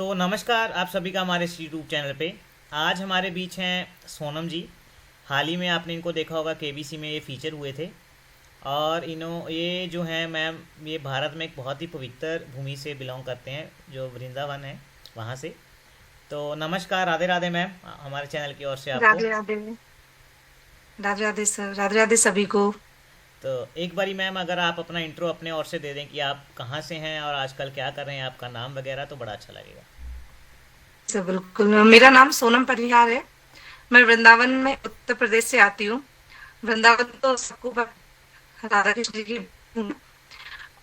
तो नमस्कार आप सभी का हमारे इस यूट्यूब चैनल पे। आज हमारे बीच हैं सोनम जी। हाल ही में आपने इनको देखा होगा, केबीसी में ये फीचर हुए थे। और ये जो हैं मैम, ये भारत में एक बहुत ही पवित्र भूमि से बिलोंग करते हैं, जो वृंदावन है वहाँ से। तो नमस्कार, राधे राधे मैम, हमारे चैनल की ओर से आपको। राधे राधे। राधे राधे सर, राधे राधे सभी को। तो एक बारी मैम, अगर आप अपना इंट्रो अपने ओर से दे दें कि आप कहाँ से हैं और आजकल क्या कर रहे हैं, आपका नाम वगैरह, तो बड़ा अच्छा लगेगा। सर बिल्कुल, मेरा नाम सोनम परिहार है। मैं वृंदावन में उत्तर प्रदेश से आती हूँ। वृंदावन तो सबको राधा कृष्ण जी की भूमि।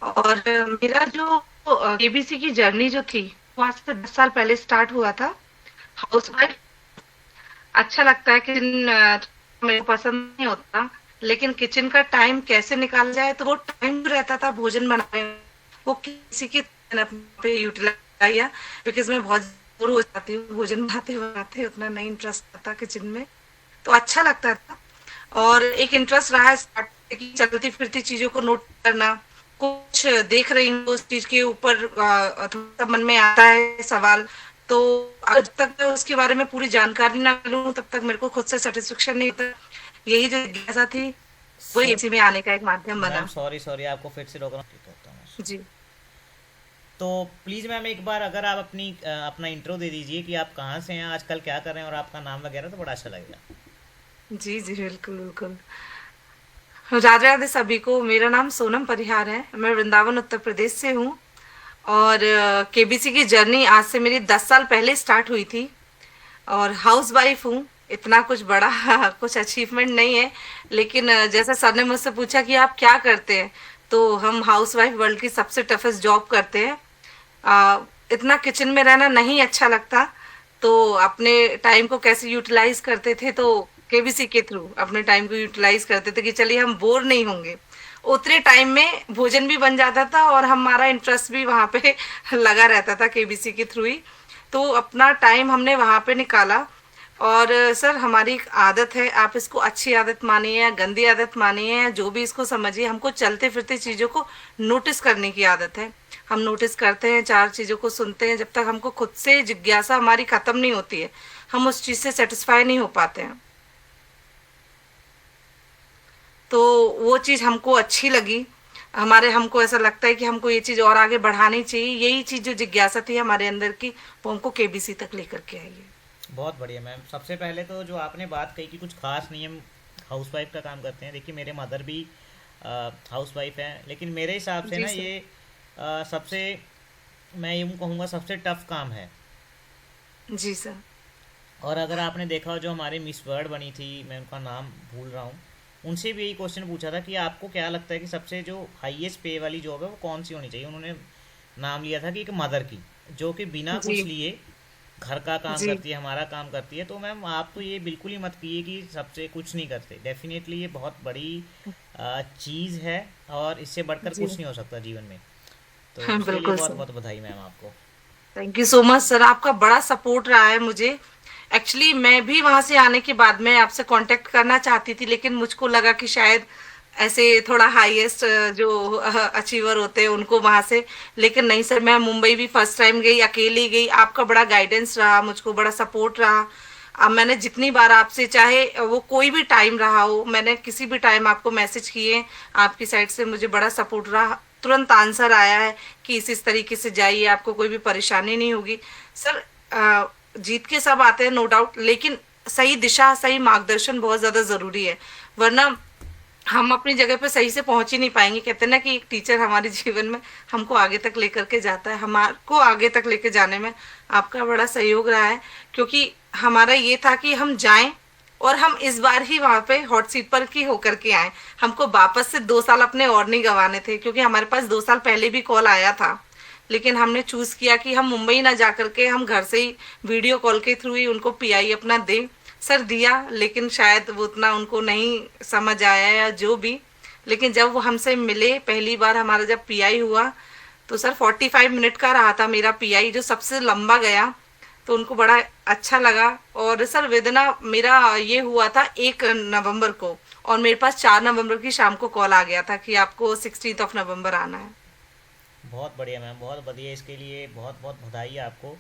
और मेरा जो केबीसी की जर्नी जो थी वो आज से 10 साल पहले स्टार्ट हुआ था। हाउस वाइफ अच्छा लगता है कि मेरे को पसंद नहीं होता, लेकिन किचन का टाइम कैसे निकाल जाए, तो वो टाइम रहता था भोजन बनाने में, वो किसी की पे यूटिलाइज किया। बिकॉज मैं बहुत बोर हो जाती हूँ भोजन बनाते बनाते, उतना नहीं इंटरेस्ट आता किचन में, तो अच्छा लगता था। और एक इंटरेस्ट रहा है स्टार्ट की चलती फिरती चीजों को नोट करना। कुछ देख रही हूँ उस चीज के ऊपर थोड़ा मन में आता है सवाल, तो जब तक मैं उसके बारे में पूरी जानकारी ना लूं तब तक मेरे को खुद से सेटिस्फेक्शन नहीं होता। यही जो जिज्ञासा थी वो सो इसी में आने का एक माध्यम मैम, बना। सॉरी सॉरी, आपको फिर से रोक रहा हूँ, ठीक होता हूँ। जी। तो प्लीज़ मैम, एक बार अगर आप अपना इंट्रो दे दीजिए कि आप कहाँ से हैं, आजकल क्या कर रहे हैं और आपका नाम वगैरह, तो बड़ा अच्छा लगेगा। जी जी बिल्कुल बिल्कुल। राधे राधे सभी को, मेरा नाम सोनम परिहार है, मैं वृंदावन उत्तर प्रदेश से हूँ। और केबीसी की जर्नी आज से मेरी 10 साल पहले स्टार्ट हुई थी। और हाउस वाइफ हूँ। इतना कुछ बड़ा कुछ अचीवमेंट नहीं है, लेकिन जैसा सर ने मुझसे पूछा कि आप क्या करते हैं, तो हम हाउस वाइफ वर्ल्ड की सबसे टफेस्ट जॉब करते हैं। इतना किचन में रहना नहीं अच्छा लगता, तो अपने टाइम को कैसे यूटिलाइज करते थे, तो केबीसी के थ्रू अपने टाइम को यूटिलाइज करते थे कि चलिए हम बोर नहीं होंगे। उतने टाइम में भोजन भी बन जाता था और हमारा इंटरेस्ट भी वहाँ पे लगा रहता था केबीसी के थ्रू ही। तो अपना टाइम हमने वहाँ पे निकाला। और सर हमारी एक आदत है, आप इसको अच्छी आदत मानिए या गंदी आदत मानिए या जो भी इसको समझिए, हमको चलते फिरते चीज़ों को नोटिस करने की आदत है। हम नोटिस करते हैं, चार चीज़ों को सुनते हैं, जब तक हमको खुद से जिज्ञासा हमारी खत्म नहीं होती है हम उस चीज़ से सेटिस्फाई नहीं हो पाते हैं। तो वो चीज़ हमको अच्छी लगी। हमारे हमको ऐसा लगता है कि हमको ये चीज़ और आगे बढ़ानी चाहिए। यही चीज़ जो जिज्ञासा थी हमारे अंदर की, वो हमको केबीसी तक लेकर के आई है। बहुत बढ़िया मैम। सबसे पहले तो जो आपने बात कही कि कुछ खास नियम हाउस वाइफ का काम करते हैं, देखिए मेरे मदर भी हाउस वाइफ हैं, लेकिन मेरे हिसाब से जी ना सर। ये सबसे, मैं यूँ कहूँगा, सबसे टफ काम है। जी सर। और अगर आपने देखा हो, जो हमारी मिस वर्ल्ड बनी थी, मैं उनका नाम भूल रहा हूँ, उनसे भी यही क्वेश्चन पूछा था कि आपको क्या लगता है कि सबसे जो हाईएस्ट पे वाली जॉब है वो कौन सी होनी चाहिए। उन्होंने नाम लिया था कि एक मदर की, जो कि बिना जी कुछ लिए घर का काम जी। करती है, हमारा काम करती है। तो मैम आप तो ये बिल्कुल ही मत कीजिए कि सबसे कुछ नहीं करते। डेफिनेटली ये बहुत बड़ी चीज़ है, और इससे बढ़कर जी। कुछ नहीं हो सकता जीवन में। तो हाँ उसके लिए बिल्कुल बहुत सर। बहुत बधाई मैम आपको। Thank you so much sir, आपका बड़ा सपोर्ट रहा है मुझे। एक्चुअली मैं भी वहां से आने के बाद में आपसे कांटेक्ट करना चाहती थी, लेकिन मुझको लगा कि शायद ऐसे थोड़ा हाईएस्ट जो अचीवर होते हैं उनको वहां से, लेकिन नहीं सर, मैं मुंबई भी फर्स्ट टाइम गई, अकेली गई। आपका बड़ा गाइडेंस रहा, मुझको बड़ा सपोर्ट रहा। अब मैंने जितनी बार आपसे, चाहे वो कोई भी टाइम रहा हो, मैंने किसी भी टाइम आपको मैसेज किए, आपकी साइड से मुझे बड़ा सपोर्ट रहा, तुरंत आंसर आया है कि इस तरीके से जाइए, आपको कोई भी परेशानी नहीं होगी। सर जीत के सब आते हैं नो डाउट, लेकिन सही दिशा सही मार्गदर्शन बहुत ज्यादा जरूरी है, वरना हम अपनी जगह पे सही से पहुंच ही नहीं पाएंगे। कहते हैं ना कि एक टीचर हमारे जीवन में हमको आगे तक लेकर के जाता है, हमारे आगे तक लेके जाने में आपका बड़ा सहयोग रहा है। क्योंकि हमारा ये था कि हम जाएं और हम इस बार ही वहां पे हॉट सीट पर की होकर के आए। हमको वापस से 2 साल अपने और नहीं गंवाने थे, क्योंकि हमारे पास 2 साल पहले भी कॉल आया था, लेकिन हमने चूज किया कि हम मुंबई ना जा करके हम घर से ही वीडियो कॉल के थ्रू ही उनको पीआई अपना दें। सर दिया, लेकिन शायद वो उतना उनको नहीं समझ आया या जो भी, लेकिन जब वो हमसे मिले पहली बार, हमारा जब पीआई हुआ, तो सर 45 मिनट का रहा था मेरा पीआई, जो सबसे लंबा गया। तो उनको बड़ा अच्छा लगा। और सर वेदना मेरा ये हुआ था 1 नवंबर को, और मेरे पास 4 नवंबर की शाम को कॉल आ गया था कि आपको 16 नवंबर आना है। बहुत बढ़िया मैम, बहुत बढ़िया। इसके लिए बहुत बहुत बधाई है आपको।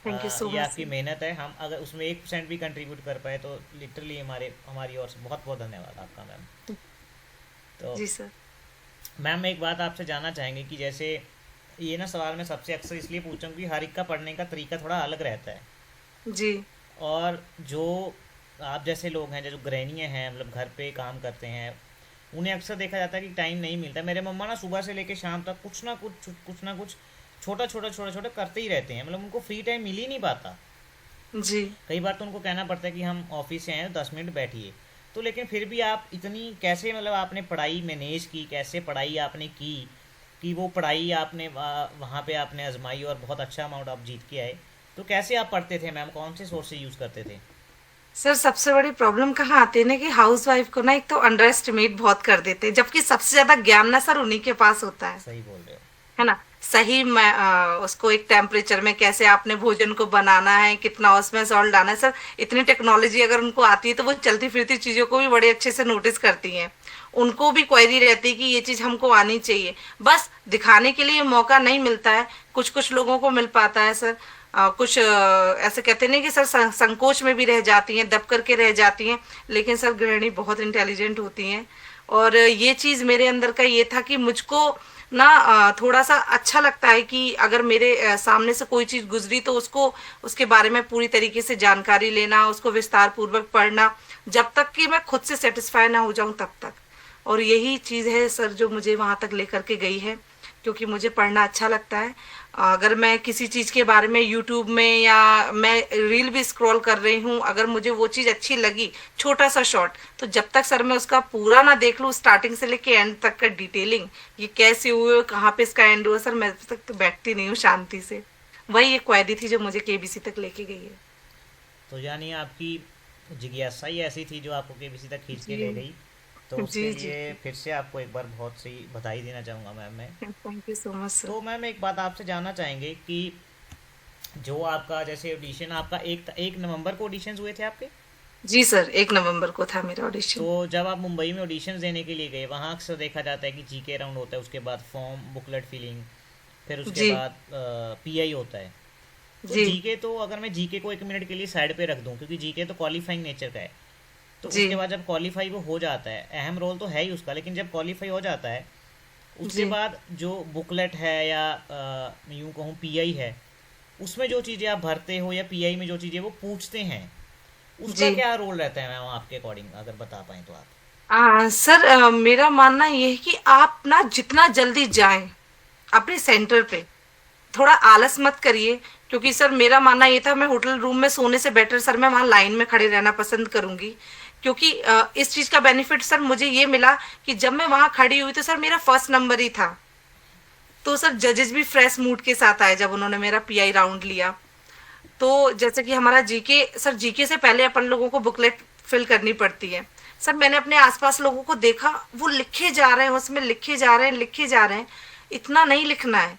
थैंक यू सो ये मच आपकी सर। मेहनत है, हम अगर उसमें 1% भी कंट्रीब्यूट कर पाए तो लिटरली हमारी ओर से बहुत बहुत धन्यवाद आपका मैम। तो जी सर। मैम एक बात आपसे जानना चाहेंगे कि जैसे ये ना सवाल मैं सबसे अक्सर इसलिए पूछता हूँ कि हर एक का पढ़ने का तरीका थोड़ा अलग रहता है। जी। और जो आप जैसे लोग हैं जो गृहिणियाँ हैं, मतलब घर पे काम करते हैं, उन्हें अक्सर देखा जाता है कि टाइम नहीं मिलता। मेरे मम्मा ना सुबह से लेकर शाम तक कुछ ना कुछ छोटा छोटा करते ही रहते हैं, मतलब उनको फ्री टाइम मिल ही नहीं पाता। जी। कई बार तो उनको कहना पड़ता है कि हम ऑफिस से आए हैं, 10 मिनट बैठिए। तो लेकिन फिर भी आप इतनी कैसे, मतलब आपने पढ़ाई मैनेज की, कैसे पढ़ाई आपने की कि वो पढ़ाई आपने वहाँ पे आपने आजमाई और बहुत अच्छा अमाउंट आप जीत के आए। तो कैसे आप पढ़ते थे मैम, कौन से सोर्स यूज़ करते थे? सर सबसे बड़ी प्रॉब्लम कहाँ आती है ना कि हाउस वाइफ को ना एक तो अंडर एस्टिमेट बहुत कर देते हैं, जबकि सबसे ज्यादा ज्ञान ना सर उन्हीं के पास होता सही बोल रहे हो। है ना। सही में उसको एक टेम्परेचर में कैसे आपने भोजन को बनाना है, कितना उसमें सॉल्ट डालना है सर, इतनी टेक्नोलॉजी अगर उनको आती है तो वो चलती फिरती चीजों को भी बड़े अच्छे से नोटिस करती हैं। उनको भी क्वेरी रहती है कि ये चीज हमको आनी चाहिए, बस दिखाने के लिए मौका नहीं मिलता है। कुछ कुछ लोगों को मिल पाता है सर। कुछ ऐसे कहते नहीं कि सर संकोच में भी रह जाती हैं, दब करके रह जाती हैं। लेकिन सर गृहिणी बहुत इंटेलिजेंट होती हैं। और ये चीज मेरे अंदर का ये था कि मुझको ना थोड़ा सा अच्छा लगता है कि अगर मेरे सामने से कोई चीज गुजरी तो उसको उसके बारे में पूरी तरीके से जानकारी लेना, उसको विस्तार पूर्वक पढ़ना, जब तक कि मैं खुद से सेटिस्फाई ना हो जाऊं तब तक। और यही चीज है सर जो मुझे वहां तक लेकर के गई है, क्योंकि मुझे पढ़ना अच्छा लगता है। अगर मैं किसी चीज के बारे में यूट्यूब में या मैं रील भी स्क्रॉल कर रही हूँ, अगर मुझे वो चीज अच्छी लगी, छोटा सा शॉर्ट, तो जब तक सर मैं उसका पूरा ना देख लूँ स्टार्टिंग से लेके एंड तक का डिटेलिंग, ये कैसे हुए, कहाँ पे इसका एंड हुआ, सर मैं तब तक तो बैठती नहीं हूँ शांति से। वही एक क्वेरी थी जो मुझे केबीसी तक लेके गई है। तो यानी आपकी जिज्ञासा ही ऐसी थी जो आपको केबीसी तक खींच के ले जी। गई। तो उसके जी जी। लिए फिर से आपको एक बार बहुत सी बधाई देना चाहूँगा मैम मैं। Thank you so much sir. तो मैम एक बात आपसे जानना चाहेंगे कि जो आपका जैसे ऑडिशन आपका 1 नवंबर को ऑडिशंस हुए थे आपके। जी सर, 1 नवंबर को था मेरा तो ऑडिशन। जब आप मुंबई में ऑडिशंस देने के लिए गए, वहाँ अक्सर देखा जाता है कि जीके राउंड होता है, उसके बाद फॉर्म बुकलेट फिलिंग, फिर उसके जी। बाद पीआई होता है। तो जी। जीके तो अगर मैं जीके को 1 मिनट के लिए साइड पे रख दूं, क्योंकि जीके तो क्वालिफाइंग नेचर का है। तो जी। उसके बाद जब क्वालिफाई वो हो जाता है, अहम रोल तो है ही उसका, लेकिन जब क्वालिफाई हो जाता है उसके जी। बाद जो बुकलेट है या यूँ कहूँ पीआई है, उसमें जो चीज़ें आप भरते हो या पीआई में जो चीज़ें वो पूछते हैं, उसका जी। क्या रोल रहता है मैम आपके अकॉर्डिंग, अगर बता पाएँ तो आप। सर मेरा मानना ये है कि आप ना जितना जल्दी जाएं अपने सेंटर पे, थोड़ा आलस मत करिए। क्योंकि सर मेरा मानना ये था मैं होटल रूम में सोने से बेटर सर मैं वहां लाइन में खड़े रहना पसंद करूंगी। क्योंकि इस चीज का बेनिफिट सर मुझे ये मिला कि जब मैं वहां खड़ी हुई तो सर मेरा फर्स्ट नंबर ही था। तो सर जजेस भी फ्रेश मूड के साथ आए जब उन्होंने मेरा पीआई राउंड लिया। तो जैसे कि हमारा जीके, सर जीके से पहले अपन लोगों को बुकलेट फिल करनी पड़ती है। सर मैंने अपने आसपास लोगों को देखा, वो लिखे जा रहे हैं, उसमें लिखे जा रहे हैं, लिखे जा रहे हैं। इतना नहीं लिखना है।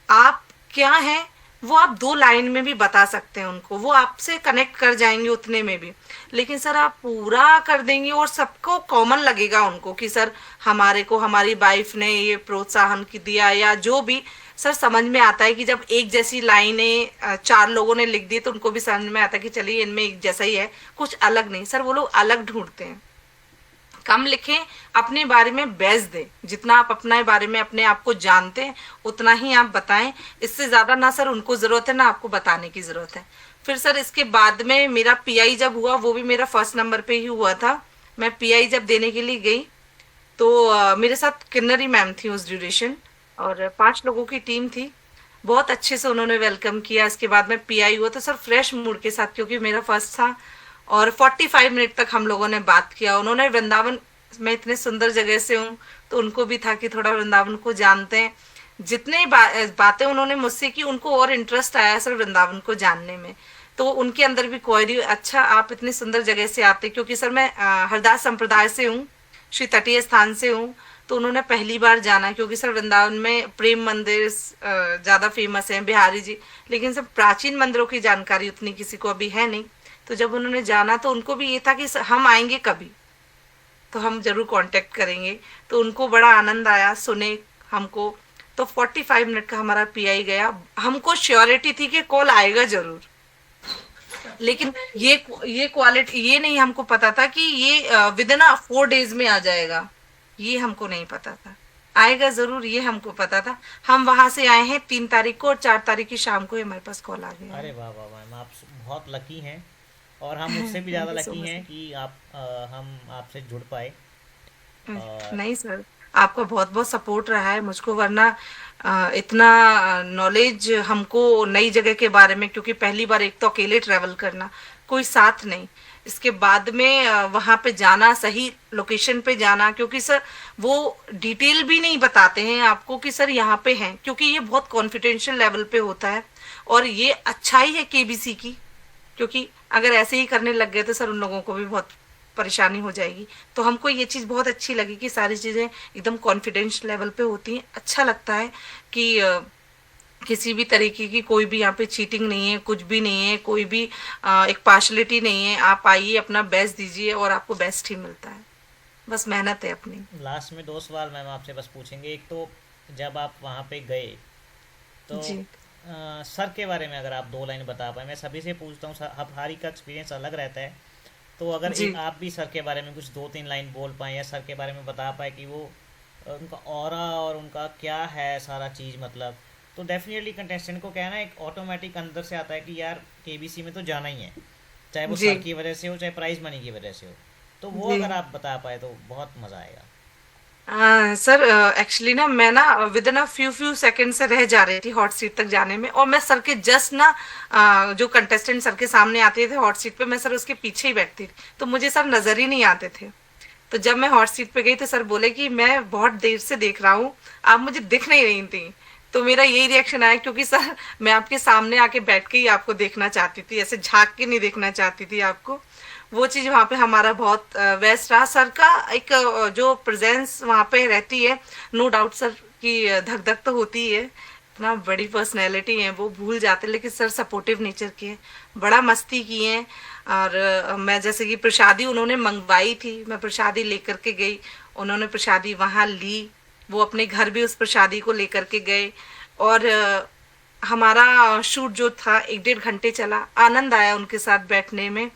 आप क्या है वो आप 2 लाइन में भी बता सकते हैं उनको, वो आपसे कनेक्ट कर जाएंगे उतने में भी। लेकिन सर आप पूरा कर देंगे और सबको कॉमन लगेगा उनको कि सर हमारे को हमारी वाइफ ने ये प्रोत्साहन की दिया या जो भी। सर समझ में आता है कि जब एक जैसी लाइनें 4 लोगों ने लिख दी तो उनको भी समझ में आता है कि चलिए इनमें एक जैसा ही है, कुछ अलग नहीं। सर वो लोग अलग ढूंढते हैं। कम लिखें, अपने बारे में बेस दें, जितना आप अपने बारे में अपने आप को जानते हैं उतना ही आप बताएं। इससे ज्यादा ना सर उनको जरूरत है ना आपको बताने की जरूरत है। फिर सर इसके बाद में मेरा पीआई जब हुआ, वो भी मेरा फर्स्ट नंबर पे ही हुआ था। मैं पीआई जब देने के लिए गई तो मेरे साथ किन्नरी मैम थी उस ड्यूरेशन, और 5 लोगों की टीम थी। बहुत अच्छे से उन्होंने वेलकम किया। इसके बाद में पीआई हुआ तो सर फ्रेश मूड के साथ, क्योंकि मेरा फर्स्ट था। और 45 मिनट तक हम लोगों ने बात किया। उन्होंने वृंदावन, मैं इतने सुंदर जगह से हूँ तो उनको भी था कि थोड़ा वृंदावन को जानते हैं। जितने बातें उन्होंने मुझसे की उनको और इंटरेस्ट आया सर वृंदावन को जानने में। तो उनके अंदर भी क्वेरी, अच्छा आप इतनी सुंदर जगह से आते, क्योंकि सर मैं हरदास संप्रदाय से हूँ, श्री तटीय स्थान से हूँ। तो उन्होंने पहली बार जाना, क्योंकि सर वृंदावन में प्रेम मंदिर ज्यादा फेमस है, बिहारी जी, लेकिन सब प्राचीन मंदिरों की जानकारी उतनी किसी को अभी है नहीं। तो जब उन्होंने जाना तो उनको भी ये था कि हम आएंगे कभी तो हम जरूर कांटेक्ट करेंगे। तो उनको बड़ा आनंद आया, सुने हमको। तो 45 मिनट का हमारा पीआई गया। हमको श्योरिटी थी कि कॉल आएगा जरूर, लेकिन ये क्वालिटी ये नहीं हमको पता था कि ये विद इन 4 डेज में आ जाएगा। ये हमको नहीं पता था, आएगा जरूर ये हमको पता था। हम वहां से आए हैं 3 तारीख को और 4 तारीख की शाम को ही हमारे पास कॉल आ गया अरे है। वाह वाह मैम, आप बहुत लकी हैं। और हम उससे भी ज़्यादा thank you so lucky much. हैं कि हम आपसे जुड़ पाए। और नहीं सर, आपका बहुत बहुत सपोर्ट रहा है मुझको, वरना इतना नॉलेज हमको नई जगह के बारे में, क्योंकि पहली बार एक तो अकेले ट्रेवल करना, कोई साथ नहीं, इसके बाद में वहां पे जाना, सही लोकेशन पे जाना, क्योंकि सर वो डिटेल भी नहीं बताते हैं आपको कि सर यहाँ पे हैं, क्योंकि ये बहुत कॉन्फिडेंशियल लेवल पे होता है। और ये अच्छाई है केबीसी की, क्योंकि अगर ऐसे ही करने लग गए तो सर उन लोगों को भी बहुत परेशानी हो जाएगी। तो हमको ये चीज़ बहुत अच्छी लगी कि सारी चीज़ें एकदम कॉन्फिडेंस लेवल पे होती हैं। अच्छा लगता है कि किसी भी तरीके की कोई भी यहाँ पे चीटिंग नहीं है, कुछ भी नहीं है, कोई भी एक पार्शलिटी नहीं है। आप आइए, अपना बेस्ट दीजिए और आपको बेस्ट ही मिलता है, बस मेहनत है अपनी। लास्ट में 2 सवाल मैम आपसे बस पूछेंगे। एक तो जब आप वहाँ पे गए तो जी सर के बारे में अगर आप 2 लाइन बता पाए। मैं सभी से पूछता हूँ, हर हर एक का एक्सपीरियंस अलग रहता है। तो अगर जी। एक आप भी सर के बारे में कुछ 2-3 लाइन बोल पाएँ या सर के बारे में बता पाए कि वो उनका ऑरा और उनका क्या है सारा चीज़, मतलब तो डेफिनेटली कंटेस्टेंट को क्या है ना, एक ऑटोमेटिक अंदर से आता है कि यार केबीसी में तो जाना ही है, चाहे वो जी सर की वजह से हो चाहे प्राइज मनी की वजह से हो। तो वो जी। अगर आप बता पाए तो बहुत मज़ा आएगा। सर एक्चुअली ना मैं ना with in a few few second से रह जा रही थी हॉट सीट तक जाने में, और मैं सर के जस्ट ना जो कंटेस्टेंट सर के सामने आते थे हॉट सीट पे, मैं सर उसके पीछे ही बैठती थी, तो मुझे सर नजर ही नहीं आते थे। तो जब मैं हॉट सीट पे गई तो सर बोले कि मैं बहुत देर से देख रहा हूँ, आप मुझे दिख नहीं रही थी। तो मेरा यही रिएक्शन आया, क्योंकि सर मैं आपके सामने आके बैठ के ही आपको देखना चाहती थी, ऐसे झांक के नहीं देखना चाहती थी आपको। वो चीज वहाँ पे हमारा बहुत बेस्ट रहा। सर का एक जो प्रेजेंस वहाँ पे रहती है, नो डाउट सर की धक धक तो होती है, इतना बड़ी पर्सनैलिटी है, वो भूल जाते हैं, लेकिन सर सपोर्टिव नेचर के हैं, बड़ा मस्ती किए हैं। और मैं जैसे कि प्रसादी उन्होंने मंगवाई थी, मैं प्रसादी लेकर के गई, उन्होंने प्रसादी वहाँ ली, वो अपने घर भी उस प्रसादी को लेकर के गए। और हमारा शूट जो था 1-1.5 घंटे चला, आनंद आया उनके साथ बैठने में।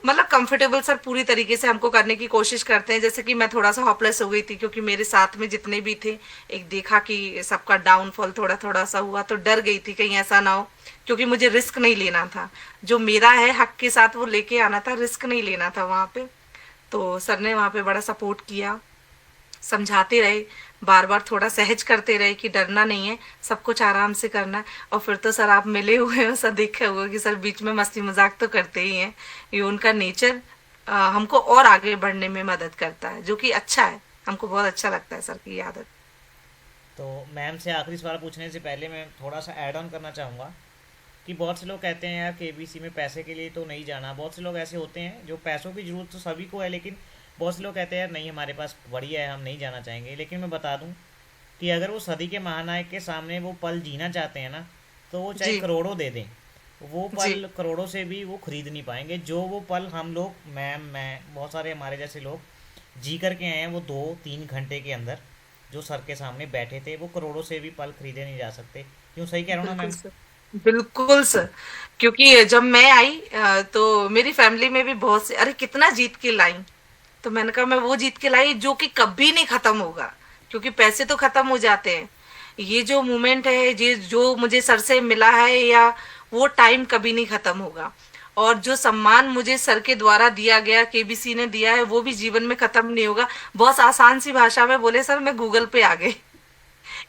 मतलब कंफर्टेबल सर पूरी तरीके से हमको करने की कोशिश करते हैं। जैसे कि मैं थोड़ा सा हॉपलेस हो गई थी, क्योंकि मेरे साथ में जितने भी थे, एक देखा कि सबका डाउनफॉल थोड़ा थोड़ा सा हुआ, तो डर गई थी कहीं ऐसा ना हो, क्योंकि मुझे रिस्क नहीं लेना था, जो मेरा है हक के साथ वो लेके आना था, रिस्क नहीं लेना था वहां पे। तो सर ने वहां पे बड़ा सपोर्ट किया, समझाते रहे, बार बार थोड़ा सहज करते रहे कि डरना नहीं है, सब कुछ आराम से करना है। और फिर तो सर आप मिले हुए हो, सर देखे हुए कि सर बीच में मस्ती मजाक तो करते ही हैं, ये उनका नेचर हमको और आगे बढ़ने में मदद करता है, जो कि अच्छा है, हमको बहुत अच्छा लगता है सर की ये आदत। तो मैम से आखिरी सवाल पूछने से पहले मैं थोड़ा सा ऐड ऑन करना चाहूँगा कि बहुत से लोग कहते हैं यार केबीसी में पैसे के लिए तो नहीं जाना। बहुत से लोग ऐसे होते हैं जो पैसों की ज़रूरत तो सभी को है, लेकिन बहुत से लोग कहते हैं यार नहीं हमारे पास बढ़िया है, हम नहीं जाना चाहेंगे। लेकिन मैं बता दूं कि अगर वो सदी के महानायक के सामने वो पल जीना चाहते हैं ना, तो वो चाहे जी करोड़ों दे दें, वो जी पल करोड़ों से भी वो खरीद नहीं पाएंगे। जो वो पल हम लोग, मैं बहुत सारे हमारे जैसे लोग जी करके आए हैं, वो 2-3 घंटे के अंदर जो सर के सामने बैठे थे, वो करोड़ों से भी पल खरीदे नहीं जा सकते। क्यों, सही कह रहा हूँ ना बिल्कुल मैम? सर, बिल्कुल सर। क्योंकि जब मैं आई तो मेरी फैमिली में भी बहुत से, अरे कितना जीत के लाई, तो मैंने कहा मैं वो जीत के लाई जो कि कभी नहीं खत्म होगा, क्योंकि पैसे तो खत्म हो जाते हैं, ये जो मोमेंट है, ये जो मुझे सर से मिला है, या वो टाइम कभी नहीं खत्म होगा। और जो सम्मान मुझे सर के द्वारा दिया गया, केबीसी ने दिया है, वो भी जीवन में खत्म नहीं होगा। बहुत आसान सी भाषा में बोले सर, मैं गूगल पे आ गई,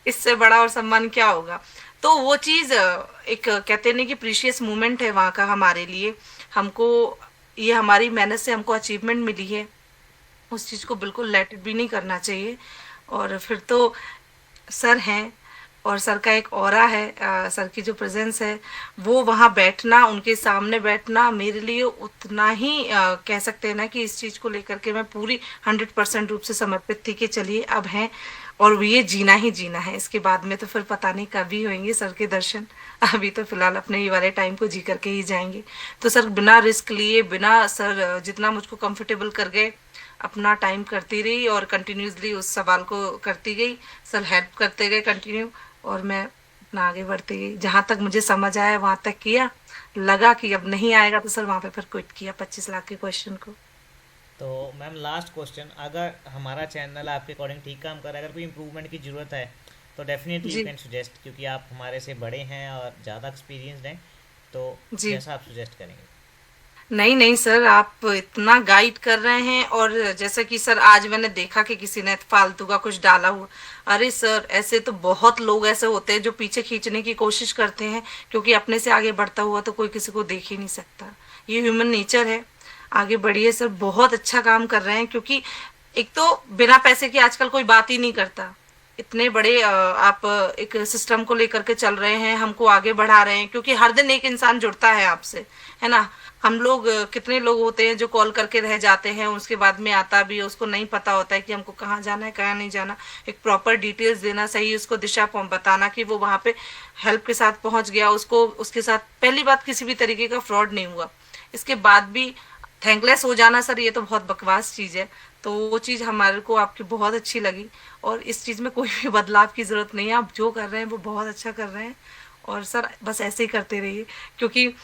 इससे बड़ा और सम्मान क्या होगा। तो वो चीज एक कहते नहीं कि प्रीशियस मोमेंट है वहाँ का हमारे लिए, हमको ये हमारी मेहनत से हमको अचीवमेंट मिली है, उस चीज को बिल्कुल लेट इट भी नहीं करना चाहिए। और फिर तो सर हैं, और सर का एक ऑरा है, सर की जो प्रेजेंस है, वो वहाँ बैठना, उनके सामने बैठना मेरे लिए उतना ही कह सकते हैं ना कि इस चीज को लेकर के मैं पूरी 100% रूप से समर्पित थी कि चलिए अब है, और ये जीना ही जीना है, इसके बाद में तो फिर पता नहीं कभी होंगे सर के दर्शन, अभी तो फिलहाल अपने ही वाले टाइम को जी करके ही जाएंगे। तो सर बिना रिस्क लिए, बिना सर जितना मुझको कंफर्टेबल कर गए, अपना टाइम करती रही और कंटिन्यूसली उस सवाल को करती गई, सर हेल्प करते गए कंटिन्यू, और मैं अपना आगे बढ़ती गई, जहाँ तक मुझे समझ आया वहां तक किया, लगा कि अब नहीं आएगा तो सर वहां पे फिर क्विट किया 25 लाख के क्वेश्चन को। तो मैम लास्ट क्वेश्चन, अगर हमारा चैनल आपके अकॉर्डिंग ठीक काम कर रहा है, अगर कोई इम्प्रूवमेंट की ज़रूरत है तो डेफिनेटली यू जी कैन सुजेस्ट, क्योंकि आप हमारे से बड़े हैं और ज़्यादा एक्सपीरियंसड हैं, तो जी। जैसा आप सुजेस्ट करेंगे। नहीं नहीं सर, आप इतना गाइड कर रहे हैं, और जैसे कि सर आज मैंने देखा कि किसी ने फालतू का कुछ डाला हुआ, अरे सर ऐसे तो बहुत लोग ऐसे होते हैं जो पीछे खींचने की कोशिश करते हैं, क्योंकि अपने से आगे बढ़ता हुआ तो कोई किसी को देख ही नहीं सकता, ये ह्यूमन नेचर है। आगे बढ़िए सर, बहुत अच्छा काम कर रहे हैं, क्योंकि एक तो बिना पैसे के आजकल कोई बात ही नहीं करता। इतने बड़े आप एक सिस्टम को लेकर के चल रहे हैं, हमको आगे बढ़ा रहे हैं, क्योंकि हर दिन एक इंसान जुड़ता है आपसे, है ना। हम लोग कितने लोग होते हैं जो कॉल करके रह जाते हैं, उसके बाद में आता भी है, उसको नहीं पता होता है कि हमको कहाँ जाना है कहाँ नहीं जाना। एक प्रॉपर डिटेल्स देना, सही उसको दिशा बताना कि वो वहाँ पे हेल्प के साथ पहुंच गया, उसको उसके साथ पहली बात किसी भी तरीके का फ्रॉड नहीं हुआ। इसके बाद भी थैंकलेस हो जाना सर, ये तो बहुत बकवास चीज है। तो वो चीज हमारे को आपकी बहुत अच्छी लगी, और इस चीज में कोई भी बदलाव की जरूरत नहीं है, आप जो कर रहे हैं वो बहुत अच्छा कर रहे हैं। और सर बस ऐसे ही करते रहिए, क्योंकि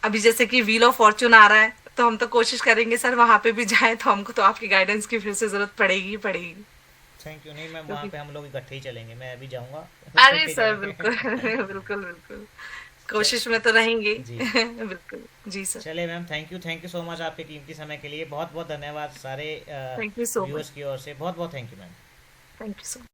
अभी जैसे कि व्हील ऑफ फॉर्चून आ रहा है, तो हम तो कोशिश करेंगे सर वहां पे भी जाए, तो हमको तो आपकी गाइडेंस की फिर से जरूरत पड़ेगी ही पड़ेगी। Thank you. नहीं मैम, वहाँ क्योंकि पे हम लोग इकट्ठे ही चलेंगे, मैं अभी जाऊँगा अरे इकट्ठे सर जाएंगे बिल्कुल बिल्कुल बिल्कुल, च- कोशिश में तो रहेंगे जी। बिल्कुल। जी सर। चले ma'am, thank you so much आपके कीमती समय के लिए, बहुत बहुत धन्यवाद सारे thank you so viewers much. की ओर से, बहुत बहुत thank you ma'am. Thank you so much.